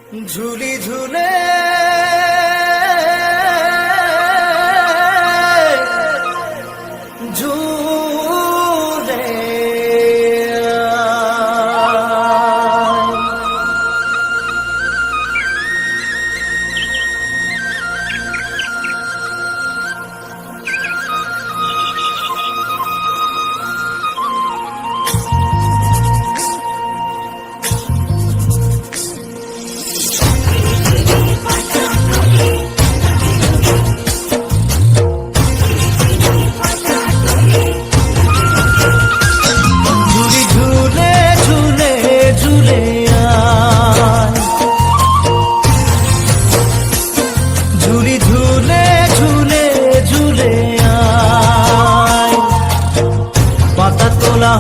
ঝুলি ঝুলে ঝুলে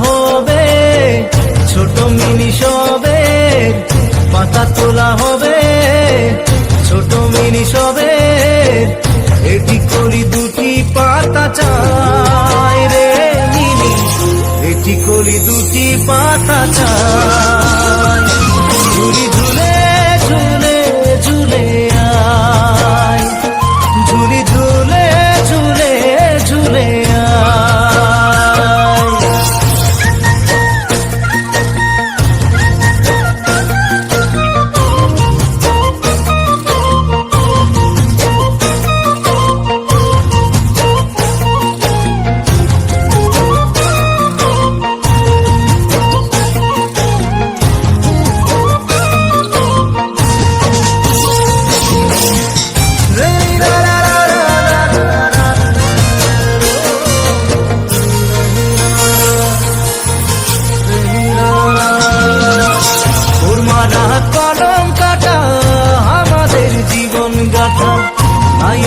হবে ছোট মিনি সবে পাতা তোলা হবে ছোট মিনি সবে এটি করি দুটি পাতা চাই রে মিনি এটি করি দুটি পাতা চাই ঝুলি ঝুলে ঝুলে ঝুলে আয় ঝুলি ঝুলে ঝুলে ঝুলে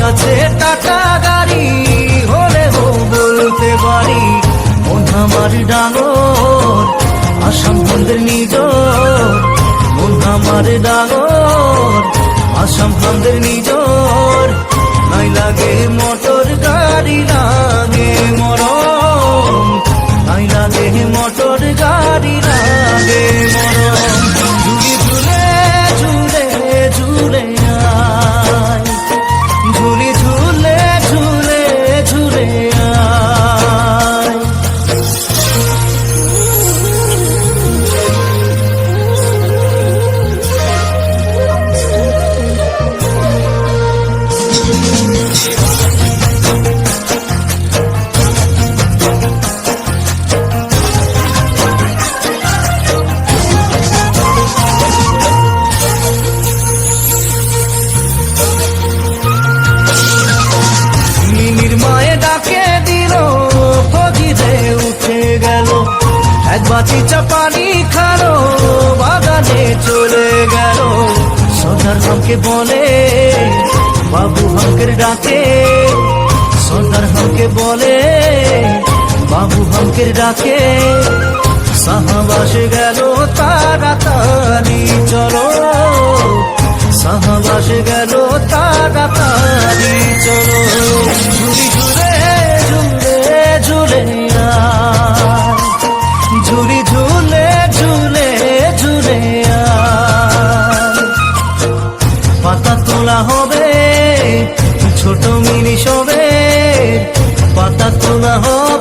আছে টাকা গাড়ি হলে বলতে পারি মন আমার ডাঙর আসাম বন্ধের নিজর মন আমার ডাঙর আসাম বন্ধের নিজর নাই লাগে মোটর গাড়ি লাগে মরম নাই লাগে মোটর গাড়ি লাগে মরম ঝুলি ঝুলে ঝুলে ঝুলে ঝুলি ঝুলে ঝুলে ঝুলে এক বাটি চা পানি খালো বাগানে চলে গেল সর্দার হামকে বলে বাবু হামকের ডাকে সর্দার হামকে বলে বাবু হামকের ডাকে সাহাবাসে গেল তাড়াতাড়ি চলো সাহাবাসে গেল তাড়াতাড়ি চলো ঝুলি ঝুলে ঝুলে ঝুলে ঝুলি ঝুলে ঝুলে ঝুলে পাতা তোলা হবে ছোট মিনি সবে পাতা তোলা হবে